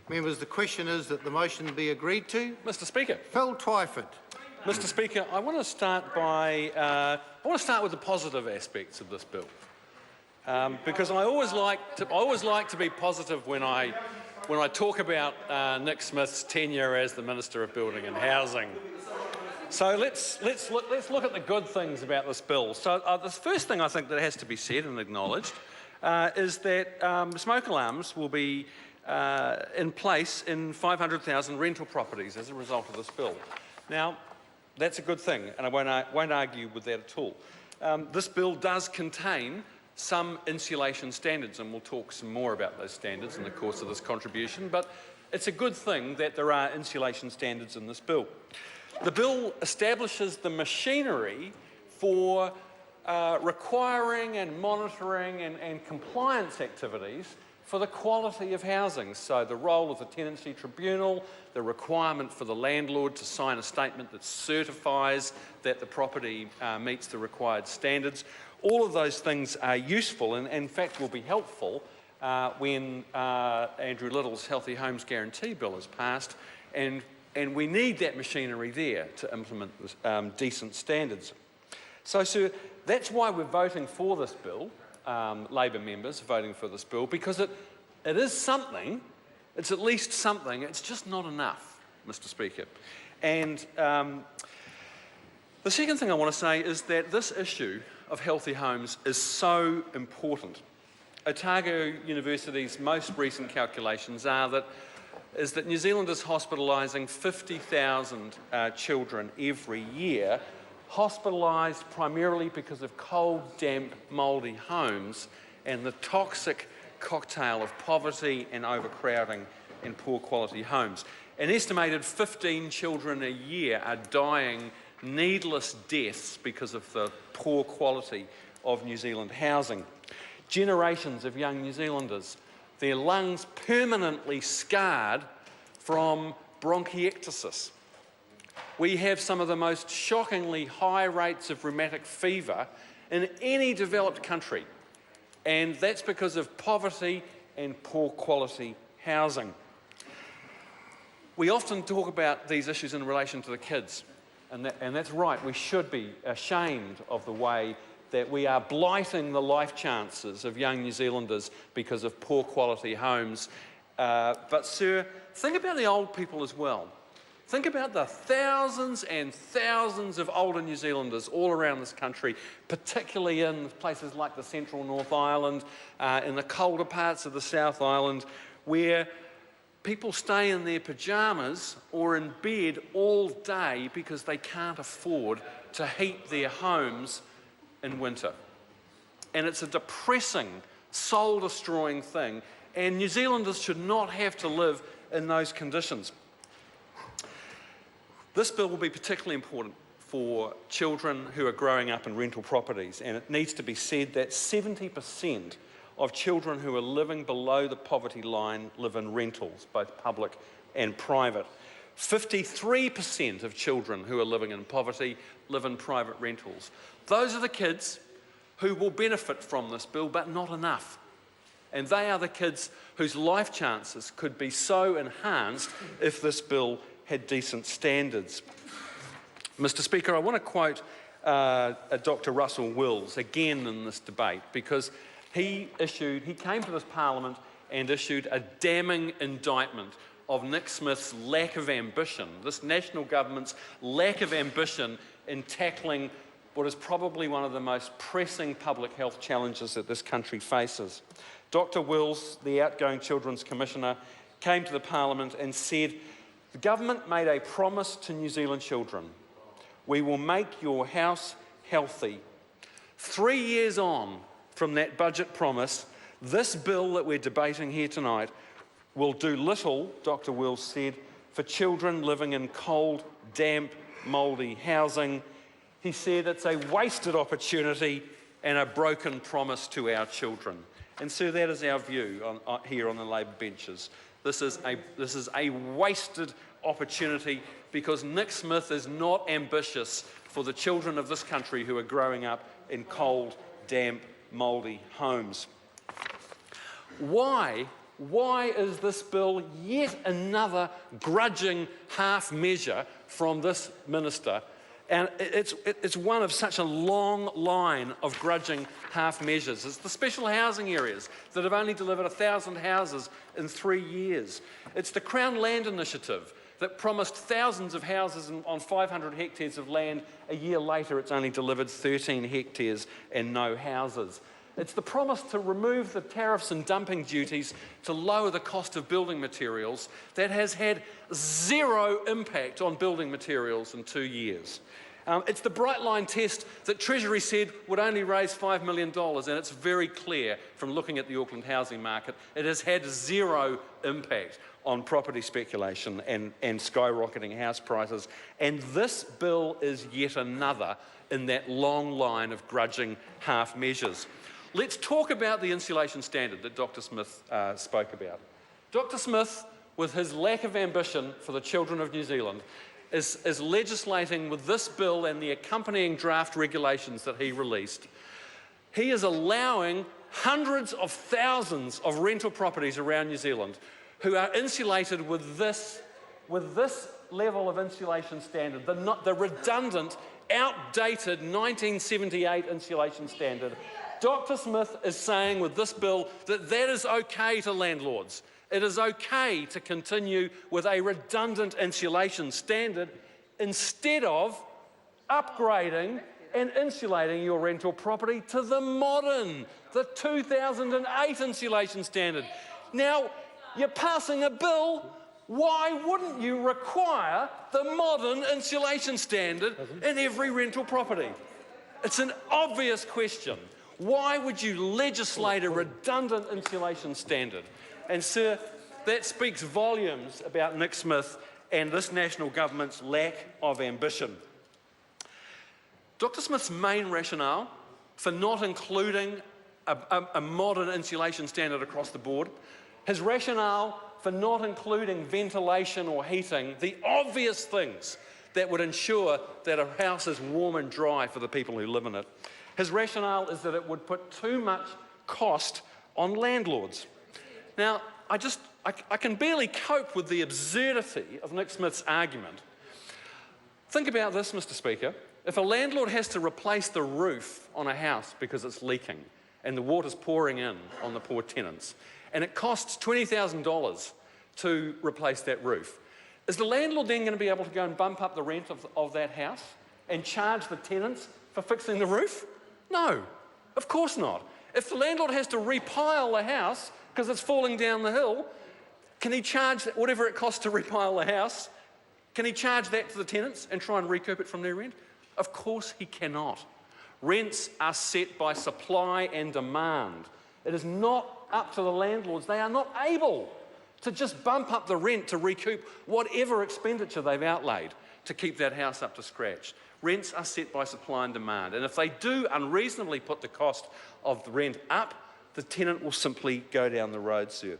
Members, the question is that the motion be agreed to. Mr. Speaker. Phil Twyford. Mr. Speaker, I want to start with the positive aspects of this bill, because I always like to be positive when I talk about Nick Smith's tenure as the Minister of Building and Housing. So let's look at the good things about this bill. So the first thing I think that has to be said and acknowledged is that smoke alarms will be in place in 500,000 rental properties as a result of this bill. Now, that's a good thing, and I won't argue with that at all. This bill does contain some insulation standards, and we'll talk some more about those standards in the course of this contribution, but it's a good thing that there are insulation standards in this bill. The bill establishes the machinery for requiring and monitoring and compliance activities for the quality of housing. So the role of the Tenancy Tribunal, the requirement for the landlord to sign a statement that certifies that the property meets the required standards. All of those things are useful and in fact will be helpful when Andrew Little's Healthy Homes Guarantee Bill is passed, and we need that machinery there to implement decent standards. So, sir, that's why we're voting for this bill. Labor members voting for this bill, because it is something, it's at least something, it's just not enough, Mr. Speaker. And the second thing I want to say is that this issue of healthy homes is so important. Otago University's most recent calculations is that New Zealand is hospitalising 50,000 children every year, hospitalised primarily because of cold, damp, mouldy homes and the toxic cocktail of poverty and overcrowding in poor quality homes. An estimated 15 children a year are dying needless deaths because of the poor quality of New Zealand housing. Generations of young New Zealanders, their lungs permanently scarred from bronchiectasis. We have some of the most shockingly high rates of rheumatic fever in any developed country, and that's because of poverty and poor quality housing. We often talk about these issues in relation to the kids, and that's right, we should be ashamed of the way that we are blighting the life chances of young New Zealanders because of poor quality homes. But sir, think about the old people as well. Think about the thousands and thousands of older New Zealanders all around this country, particularly in places like the Central North Island, in the colder parts of the South Island, where people stay in their pyjamas or in bed all day because they can't afford to heat their homes in winter. And it's a depressing, soul-destroying thing, and New Zealanders should not have to live in those conditions. This bill will be particularly important for children who are growing up in rental properties, and it needs to be said that 70% of children who are living below the poverty line live in rentals, both public and private. 53% of children who are living in poverty live in private rentals. Those are the kids who will benefit from this bill, but not enough. And they are the kids whose life chances could be so enhanced if this bill had decent standards. Mr. Speaker, I want to quote Dr. Russell Wills again in this debate, because he came to this Parliament and issued a damning indictment of Nick Smith's lack of ambition, this national government's lack of ambition in tackling what is probably one of the most pressing public health challenges that this country faces. Dr. Wills, the outgoing Children's Commissioner, came to the Parliament and said, "The government made a promise to New Zealand children. We will make your house healthy." 3 years on from that budget promise, this bill that we're debating here tonight will do little, Dr. Wills said, for children living in cold, damp, mouldy housing. He said it's a wasted opportunity and a broken promise to our children. And so that is our view here on the Labor benches. This is a wasted opportunity because Nick Smith is not ambitious for the children of this country who are growing up in cold, damp, mouldy homes. Why why is this bill yet another grudging half measure from this minister? And it's one of such a long line of grudging half measures. It's the special housing areas that have only delivered 1,000 houses in 3 years. It's the Crown Land Initiative that promised thousands of houses on 500 hectares of land. A year later, it's only delivered 13 hectares and no houses. It's the promise to remove the tariffs and dumping duties to lower the cost of building materials that has had zero impact on building materials in 2 years. It's the bright line test that Treasury said would only raise $5 million, and it's very clear from looking at the Auckland housing market, it has had zero impact on property speculation and skyrocketing house prices. And this bill is yet another in that long line of grudging half measures. Let's talk about the insulation standard that Dr. Smith spoke about. Dr. Smith, with his lack of ambition for the children of New Zealand, is legislating with this bill and the accompanying draft regulations that he released. He is allowing hundreds of thousands of rental properties around New Zealand who are insulated with this level of insulation standard, the redundant, outdated 1978 insulation standard. Dr. Smith is saying with this bill that that is okay to landlords. It is okay to continue with a redundant insulation standard instead of upgrading and insulating your rental property to the modern, the 2008 insulation standard. Now, you're passing a bill. Why wouldn't you require the modern insulation standard in every rental property? It's an obvious question. Why would you legislate a redundant insulation standard? And sir, that speaks volumes about Nick Smith and this national government's lack of ambition. Dr. Smith's main rationale for not including a modern insulation standard across the board, his rationale for not including ventilation or heating, the obvious things that would ensure that a house is warm and dry for the people who live in it. His rationale is that it would put too much cost on landlords. Now, I can barely cope with the absurdity of Nick Smith's argument. Think about this, Mr. Speaker. If a landlord has to replace the roof on a house because it's leaking and the water's pouring in on the poor tenants, and it costs $20,000 to replace that roof, is the landlord then going to be able to go and bump up the rent of that house and charge the tenants for fixing the roof? No, of course not. If the landlord has to repile the house because it's falling down the hill, can he charge whatever it costs to repile the house? Can he charge that to the tenants and try and recoup it from their rent? Of course he cannot. Rents are set by supply and demand. It is not up to the landlords. They are not able to just bump up the rent to recoup whatever expenditure they've outlaid to keep that house up to scratch. Rents are set by supply and demand. And if they do unreasonably put the cost of the rent up, the tenant will simply go down the road, sir.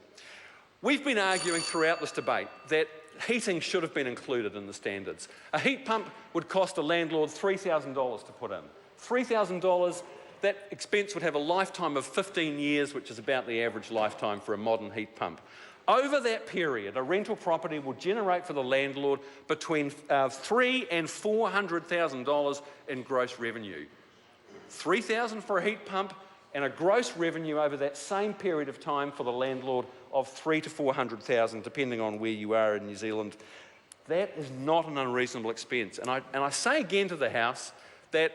We've been arguing throughout this debate that heating should have been included in the standards. A heat pump would cost a landlord $3,000 to put in. $3,000, that expense would have a lifetime of 15 years, which is about the average lifetime for a modern heat pump. Over that period, a rental property will generate for the landlord between $300,000 and $400,000 in gross revenue. $3,000 for a heat pump and a gross revenue over that same period of time for the landlord of $300,000 to $400,000, depending on where you are in New Zealand. That is not an unreasonable expense. And I say again to the House that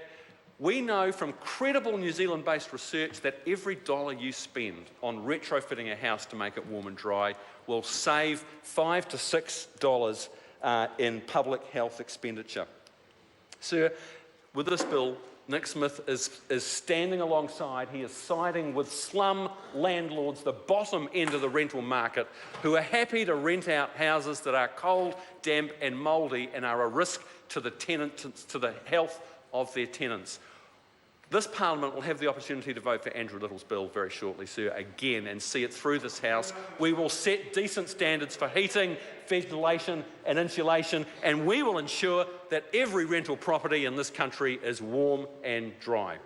we know from credible New Zealand-based research that every dollar you spend on retrofitting a house to make it warm and dry will save $5 to $6 in public health expenditure. Sir, with this bill, Nick Smith is standing alongside, he is siding with slum landlords, the bottom end of the rental market, who are happy to rent out houses that are cold, damp and mouldy and are a risk to the tenants, to the health of their tenants. This Parliament will have the opportunity to vote for Andrew Little's bill very shortly, sir, again, and see it through this House. We will set decent standards for heating, ventilation and insulation, and we will ensure that every rental property in this country is warm and dry.